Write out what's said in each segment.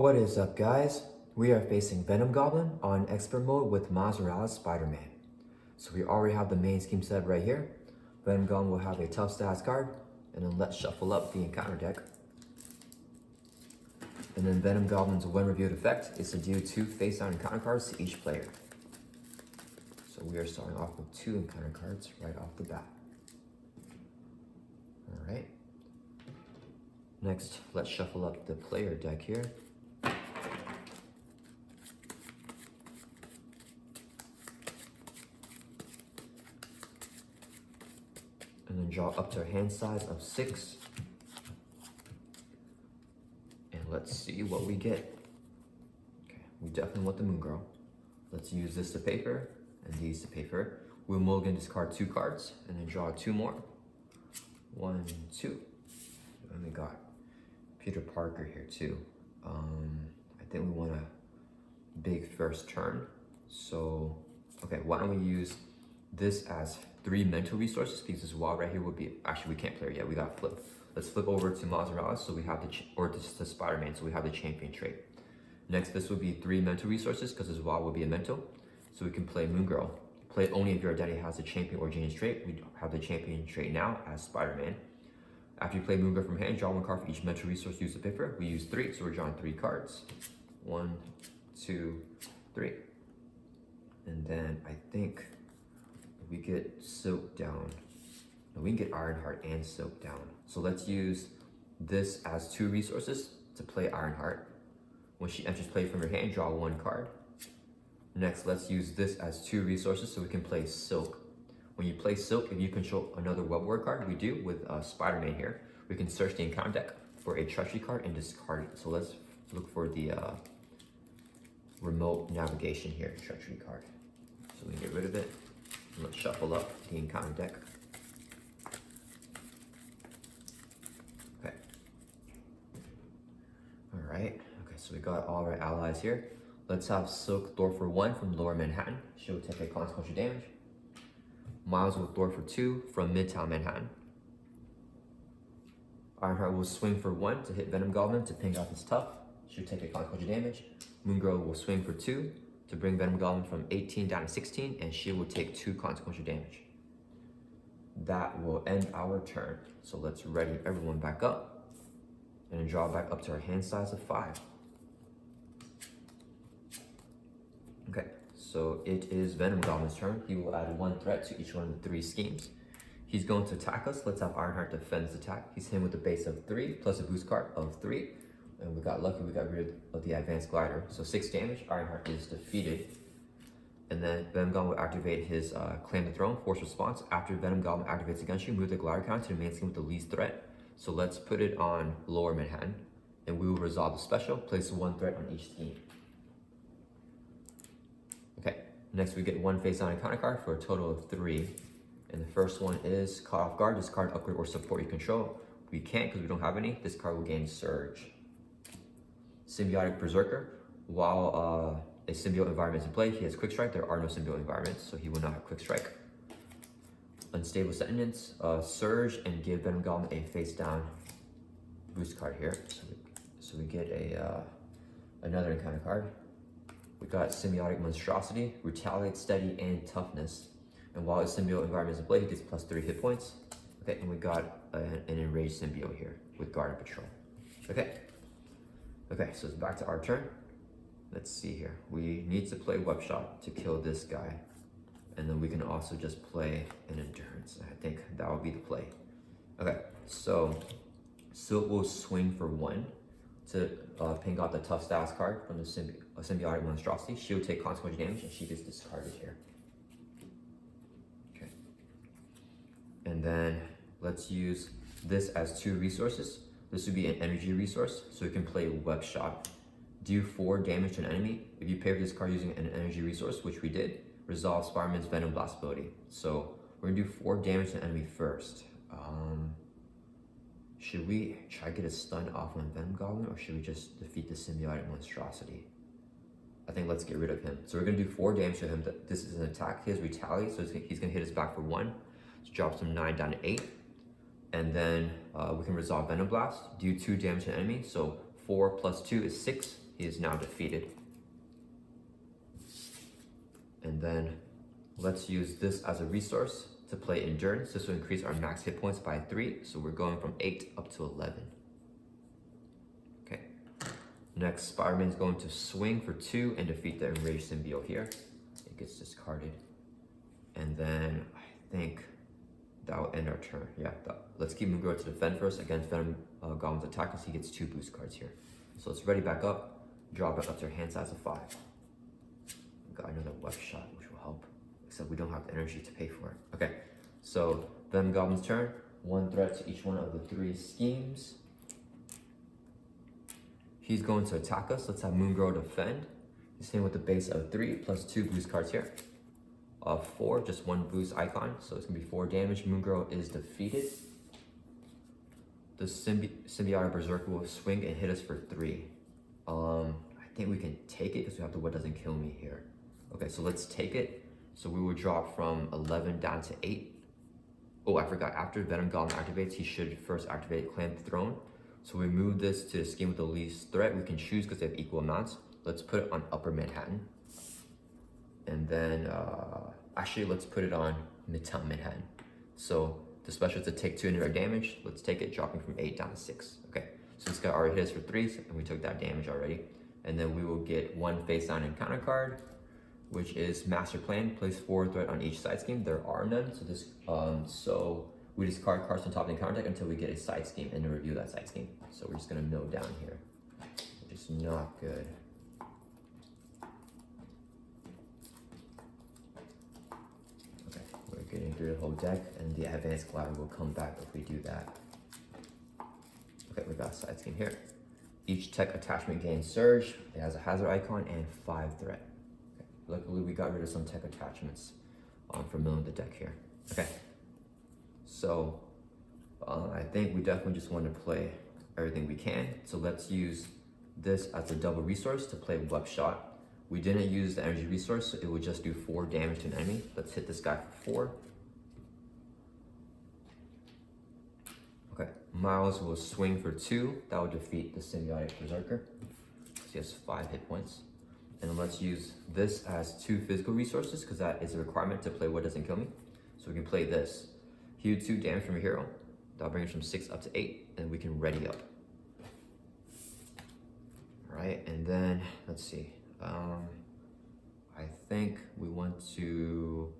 What is up, guys? We are facing Venom Goblin on Expert Mode with Morales Spider-Man. So we already have the main scheme set right here. Venom Goblin will have a tough stats card, and then let's shuffle up the encounter deck. And then Venom Goblin's when reviewed effect is to deal 2 face-down encounter cards to each player. So we are starting off with 2 encounter cards right off the bat. Alright. Next, let's shuffle up the player deck here. And then draw up to a hand size of 6. And let's see what we get. Okay, we definitely want the Moon Girl. Let's use this to paper and these to paper. We'll mulligan discard 2 cards and then draw 2 more. 1, 2. And we got Peter Parker here too. I think we want a big first turn. So, okay, why don't we use this as 3 mental resources, because this wall right here would be, actually we can't play it yet, we got to flip. Let's flip over to Morales, so we have to Spider-Man, so we have the champion trait. Next, this would be 3 mental resources, because this wall would be a mental, so we can play Moon Girl. Play it only if your identity has a champion or genius trait. We have the champion trait now as Spider-Man. After you play Moon Girl from hand, draw 1 card for each mental resource used to paper. We use 3, so we're drawing 3 cards. 1, 2, 3. And then I think we get Silk down. No, we can get Ironheart and Silk down. So let's use this as 2 resources to play Ironheart. When she enters play from your hand, draw 1 card. Next, let's use this as 2 resources so we can play Silk. When you play Silk, if you control another web word card, we do with Spider-Man here, we can search the encounter deck for a treachery card and discard it. So let's look for the remote navigation here, treachery card. So we can get rid of it. Let's shuffle up the encounter deck. Okay. Alright. Okay, so we got all our allies here. Let's have Silk Thor for 1 from Lower Manhattan. She will take a consequential damage. Miles will Thor for 2 from Midtown Manhattan. Ironheart will swing for 1 to hit Venom Goblin to ping out his tough. She'll take a consequential damage. Moon Girl will swing for 2 to bring Venom Goblin from 18 down to 16, and she will take 2 consequential damage. That will end our turn. So let's ready everyone back up and then draw back up to our hand size of 5. Okay, so it is Venom Goblin's turn. He will add 1 threat to each one of the 3 schemes. He's going to attack us. Let's have Ironheart defend his attack. He's hit with a base of 3 plus a boost card of 3. And we got lucky, we got rid of the advanced glider. So 6 damage, Ironheart is defeated. And then Venom Goblin will activate his Claim the Throne, force response. After Venom Goblin activates against you, move the glider count to the main scheme with the least threat. So let's put it on Lower Manhattan. And we will resolve the special, place 1 threat on each scheme. Okay, next we get 1 face-down encounter card for a total of 3. And the first one is Caught Off Guard. This card upgrade or support you control. We can't because we don't have any. This card will gain Surge. Symbiotic Berserker. While a symbiote environment is in play, he has Quick Strike. There are no symbiote environments, so he will not have Quick Strike. Unstable Sentence, Surge, and give Venom Goblin a face-down boost card here. So we get another encounter card. We got Symbiotic Monstrosity, Retaliate, Steady, and Toughness. And while his symbiote environment is in play, he gets plus 3 hit points. Okay, and we got an enraged symbiote here with Guard and Patrol. Okay, so it's back to our turn. Let's see here. We need to play Web Shot to kill this guy. And then we can also just play an Endurance. I think that would be the play. Okay, so Silk will swing for 1 to ping out the Tough Stats card from the Symbiotic Monstrosity. She will take consequential damage and she gets discarded here. Okay. And then let's use this as 2 resources. This would be an energy resource, so we can play Web Shot. Do 4 damage to an enemy. If you pair this card using an energy resource, which we did, resolve Spider-Man's Venom Blast ability. So we're gonna do 4 damage to an enemy first. Should we try to get a stun off on Venom Goblin, or should we just defeat the Symbiotic Monstrosity? I think let's get rid of him. So we're gonna do 4 damage to him. This is an attack. He has Retaliate, so he's gonna hit us back for 1. So drops from 9 down to 8. And then we can resolve Venom Blast, do 2 damage to an enemy. So 4 plus 2 is 6. He is now defeated. And then let's use this as a resource to play Endurance. This will increase our max hit points by 3, so we're going from 8 up to 11. Okay. Next, Spiderman is going to swing for 2 and defeat the Enraged Symbiote here. It gets discarded. And then I think that will end our turn. Yeah, let's keep Moongirl to defend first against Venom Goblin's attack because he gets 2 boost cards here. So let's ready back up, draw back up to our hand size of 5. Got another web shot, which will help. Except we don't have the energy to pay for it. Okay, so Venom Goblin's turn. 1 threat to each one of the 3 schemes. He's going to attack us. Let's have Moongirl defend. He's hitting with the base of 3 plus 2 boost cards here. 4, just 1 boost icon, so it's gonna be 4 damage. Moongirl is defeated. The Symbiotic Berserker will swing and hit us for 3. I think we can take it because we have the what doesn't kill me here. Okay, so let's take it. So we will drop from 11 down to 8. Oh, I forgot, after Venom Goblin activates, he should first activate Clan Throne. So we move this to the scheme with the least threat. We can choose because they have equal amounts. Let's put it on Upper Manhattan. And then, actually, let's put it on Midtown Manhattan. So the special to take 2 indirect damage. Let's take it, dropping from 8 down to 6. Okay, so this guy already hit us for 3, and we took that damage already. And then we will get 1 face down encounter card, which is Master Plan. Place 4 threat on each side scheme. There are none, so this, so we discard cards on top of the encounter deck until we get a side scheme and then review that side scheme. So we're just gonna know down here, which is not good. Getting through the whole deck, and the advanced glider will come back if we do that. Okay, we got a side scheme here. Each tech attachment gains surge. It has a hazard icon and 5 threat. Okay. Luckily, we got rid of some tech attachments from milling the deck here. Okay, so I think we definitely just want to play everything we can. So let's use this as a double resource to play Web Shot. We didn't use the energy resource, so it would just do 4 damage to an enemy. Let's hit this guy for 4. Okay, Miles will swing for 2. That will defeat the Symbiotic Berserker. He has 5 hit points. And let's use this as 2 physical resources because that is a requirement to play What Doesn't Kill Me. So we can play this. Heal 2 damage from a hero. That'll bring us from 6 up to 8, and we can ready up. All right, and then let's see. I think we want to,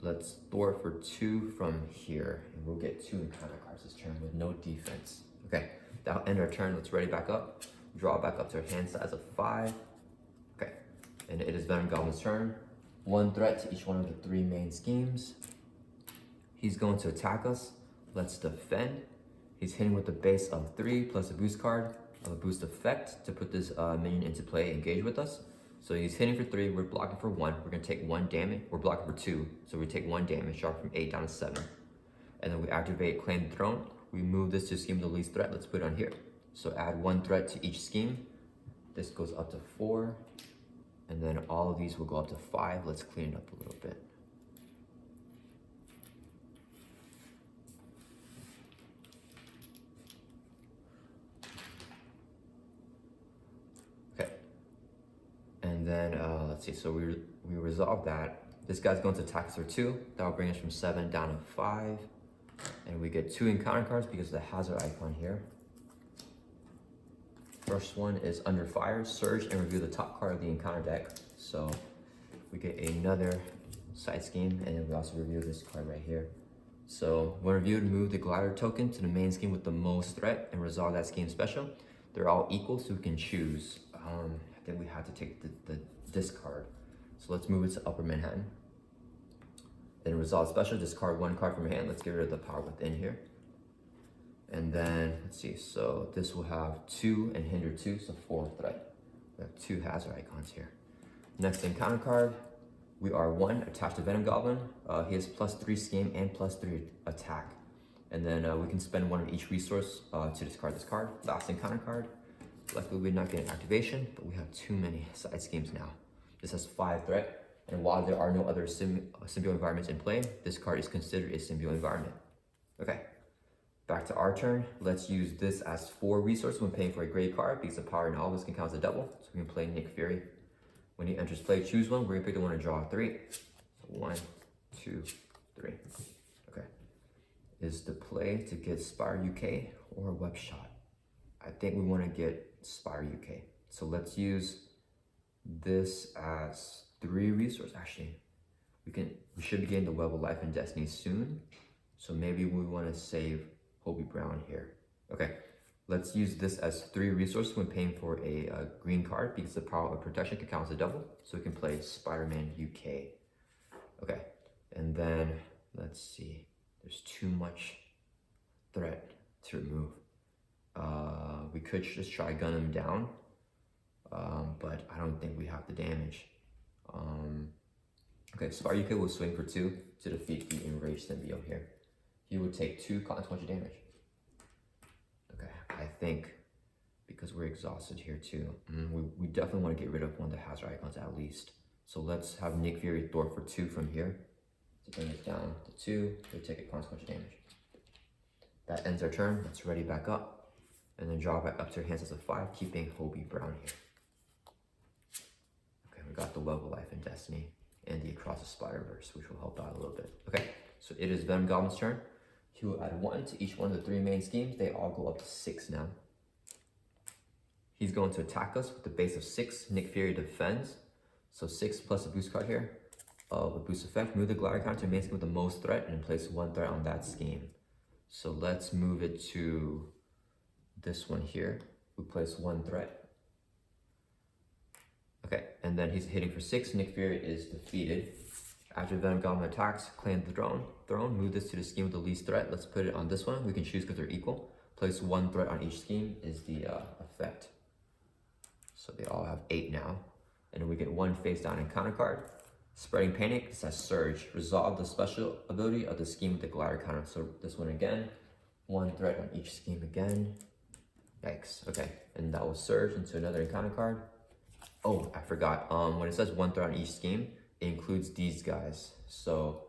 let's throw it for 2 from here, and we'll get 2 encounter cards this turn with no defense. Okay, that'll end our turn. Let's ready back up. Draw back up to our hand size of 5. Okay, and it is Venom Goblin's turn. 1 threat to each one of the 3 main schemes. He's going to attack us. Let's defend. He's hitting with the base of 3 plus a boost card of a boost effect to put this minion into play, engage with us. So he's hitting for 3, we're blocking for 1. We're gonna take 1 damage, we're blocking for 2. So we take 1 damage, drop from 8 down to 7. And then we activate Claim the Throne. We move this to scheme the least threat. Let's put it on here. So add 1 threat to each scheme. This goes up to 4. And then all of these will go up to 5. Let's clean it up a little bit. And then, let's see, so we resolve that. This guy's going to attack us for 2. That'll bring us from 7 down to 5. And we get 2 encounter cards because of the hazard icon here. First one is Under Fire, Surge, and review the top card of the encounter deck. So we get another side scheme, and then we also review this card right here. So when reviewed, move the glider token to the main scheme with the most threat and resolve that scheme special. They're all equal, so we can choose. I think we have to take the discard. So let's move it to Upper Manhattan. Then resolve special, discard 1 card from your hand. Let's get rid of the power within here. And then, let's see, so this will have 2 and hinder 2, so 4 threat. We have 2 hazard icons here. Next encounter card, we are 1 attached to Venom Goblin. He has +3 scheme and +3 attack. And then we can spend 1 of each resource to discard this card. Last encounter card. Luckily we're not getting activation, but we have too many side schemes now. This has 5 threat. And while there are no other symbiote environments in play, this card is considered a symbiote environment. Okay, Back to our turn. Let's use this as 4 resources when paying for a gray card because the power and always can count as a double. So we can play Nick Fury. When he enters play, choose one. We're gonna pick the one and draw 3. So 1, 2, 3. Okay. Is the play to get Spire UK or Web Shot? I think we want to get Spire UK. So let's use this as 3 resources. Actually, we should be getting the Web of Life and Destiny soon. So maybe we want to save Hobie Brown here. Okay, let's use this as 3 resources when paying for a green card because the power of protection can count as a double. So we can play Spider-Man UK. Okay, and then let's see. There's too much threat to remove. We could just try gun him down, but I don't think we have the damage. Okay, Spire UK will swing for 2 to defeat the Enraged Symbiote here. He would take 2 consequential damage. Okay, I think because we're exhausted here too, we definitely want to get rid of one of the hazard icons at least. So let's have Nick Fury Thor for 2 from here to bring it down to 2 to take a consequential damage. That ends our turn. Let's ready back up. And then draw back up to your hands as a 5, keeping Hobie Brown here. Okay, we got the Web of Life and Destiny and the Across the Spider-Verse, which will help out a little bit. Okay, so it is Venom Goblin's turn. He will add 1 to each one of the 3 main schemes. They all go up to 6 now. He's going to attack us with the base of 6. Nick Fury defends. So 6 plus a boost card here of a boost effect. Move the glider counter to main scheme with the most threat and place 1 threat on that scheme. So let's move it to this one here. We place 1 threat. Okay, and then he's hitting for 6. Nick Fury is defeated. After Venom Goblin attacks, claim the throne. Move this to the scheme with the least threat. Let's put it on this one. We can choose because they're equal. Place 1 threat on each scheme is the effect. So they all have 8 now. And then we get 1 face down encounter card. Spreading Panic, it says Surge. Resolve the special ability of the scheme with the glider counter. So this one again. 1 threat on each scheme again. Yikes, okay. And that will surge into another encounter card. Oh, I forgot. When it says 1 threat on each scheme, it includes these guys. So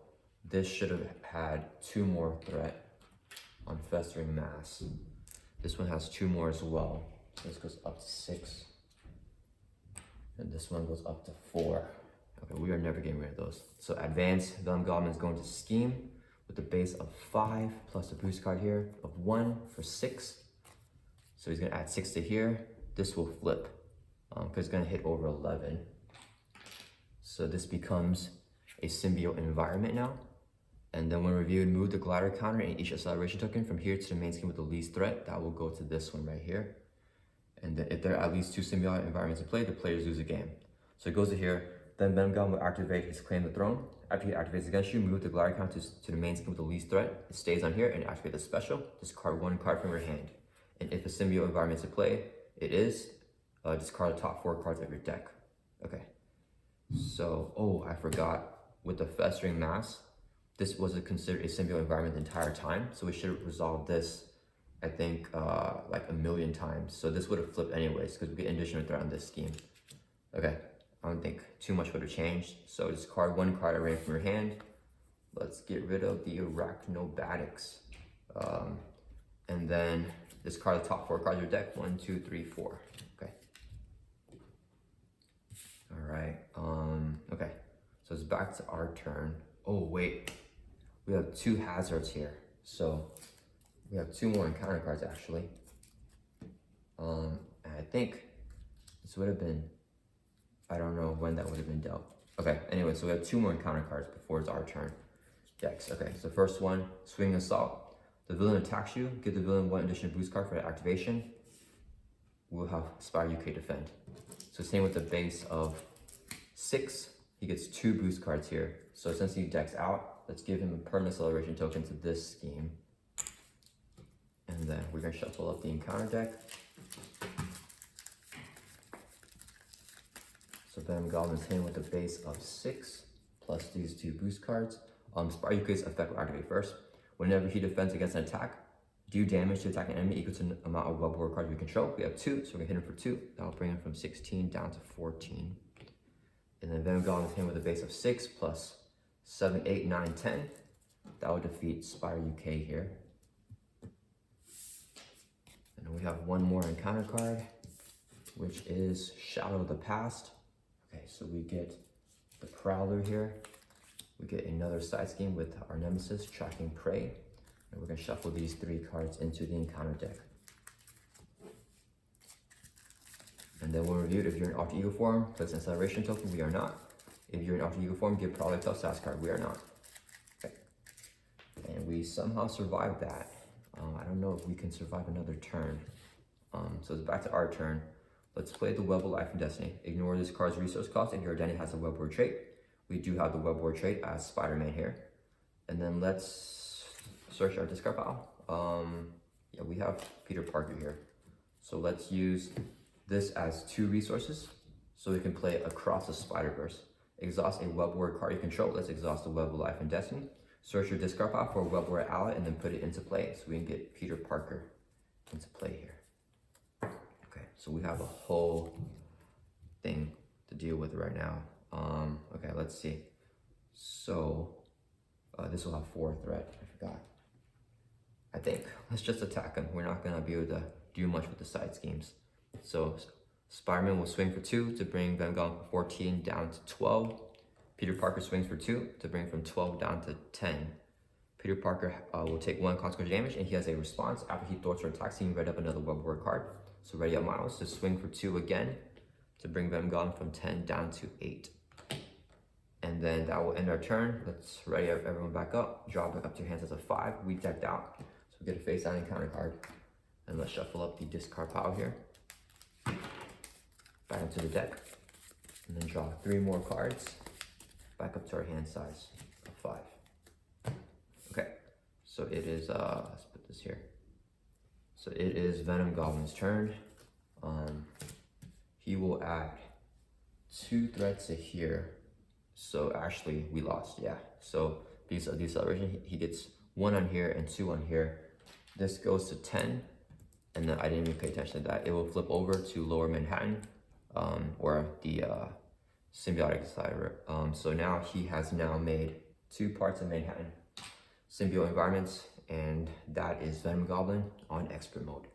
this should have had 2 more threat on Festering Mass. This one has 2 more as well. So this goes up to 6. And this one goes up to 4. Okay, we are never getting rid of those. So Advance, Venom Goblin is going to scheme with the base of 5 plus a boost card here of 1 for 6. So he's gonna add 6 to here. This will flip because it's gonna hit over 11. So this becomes a symbiote environment now. And then when reviewed, move the glider counter and each acceleration token from here to the main scheme with the least threat. That will go to this one right here. And then if there are at least 2 symbiote environments in play, the players lose a game. So it goes to here. Then Venom Goblin will activate his Claim the Throne. After he activates against you, move the glider counter to the main scheme with the least threat. It stays on here and activate the special. Discard 1 card from your hand. And if a symbiote environment is in play, it is discard the top 4 cards of your deck. Okay. So, oh, I forgot. With the Festering Mass, this wasn't considered a symbiote environment the entire time. So we should resolve this, I think, like 1,000,000 times. So this would have flipped anyways because we get additional threat on this scheme. Okay. I don't think too much would have changed. So discard 1 card at random from your hand. Let's get rid of the Arachnobatics. And then discard the top 4 cards of your deck. 1, 2, 3, 4. Okay. All right. Okay. So it's back to our turn. Oh wait, we have 2 hazards here. So we have 2 more encounter cards actually. And I think this would have been, I don't know when that would have been dealt. Okay. Anyway, so we have 2 more encounter cards before it's our turn. Yikes. Okay. So first one, Swing Assault. The villain attacks you, give the villain 1 additional boost card for activation. We'll have Spire UK defend. So same with the base of 6, he gets 2 boost cards here. So since he decks out, let's give him a permanent acceleration token to this scheme. And then we're gonna shuffle up the encounter deck. So Venom Goblin's hitting with a base of 6, plus these 2 boost cards. Spire UK's effect will activate first. Whenever he defends against an attack, do damage to attack an enemy equal to the amount of web war cards we control. We have 2, so we're gonna hit him for 2. That'll bring him from 16 down to 14. And then Venom Goblin is hitting with a base of 6 plus 7, 8, 9, 10. That will defeat Spire UK here. And we have one more encounter card, which is Shadow of the Past. Okay, so we get the Prowler here. We get another side scheme with our Nemesis, Tracking Prey. And we're gonna shuffle these 3 cards into the encounter deck. And then we'll review it. If you're in Alter Ego form, place an Acceleration token, we are not. If you're in Alter Ego form, give Prowler to SAS card, we are not. Okay. And we somehow survived that. I don't know if we can survive another turn. So it's back to our turn. Let's play the Web of Life and Destiny. Ignore this card's resource cost if your identity has a Web War trait. We do have the Web War trait as Spiderman here. And then let's search our discard pile. Yeah, we have Peter Parker here. So let's use this as 2 resources so we can play Across the Spider-Verse. Exhaust a Web War card you control. Let's exhaust the Web of Life and Destiny. Search your discard pile for a Web War ally and then put it into play so we can get Peter Parker into play here. Okay, so we have a whole thing to deal with right now. Okay, let's see. So this will have 4 threat, I forgot. I think, let's just attack him. We're not gonna be able to do much with the side schemes. So Spiderman will swing for 2 to bring Venom Goblin from 14 down to 12. Peter Parker swings for 2 to bring from 12 down to 10. Peter Parker will take 1 consequential damage and he has a response. After he thwarts or attacks, he can ready up another Web War card. So ready up Miles to swing for 2 again to bring Venom Goblin from 10 down to 8. And then that will end our turn. Let's ready up everyone back up. Draw back up to your hands as a 5. We decked out. So we get a face down encounter card. And let's shuffle up the discard pile here. Back into the deck. And then draw 3 more cards. Back up to our hand size of 5. Okay. So it is, let's put this here. So it is Venom Goblin's turn. He will add 2 threats to here. So actually we lost, yeah. So because of the acceleration, he gets 1 on here and 2 on here. This goes to 10, and then I didn't even pay attention to that. It will flip over to Lower Manhattan, or the symbiotic side. So now he has now made 2 parts of Manhattan, symbiote environments, and that is Venom Goblin on expert mode.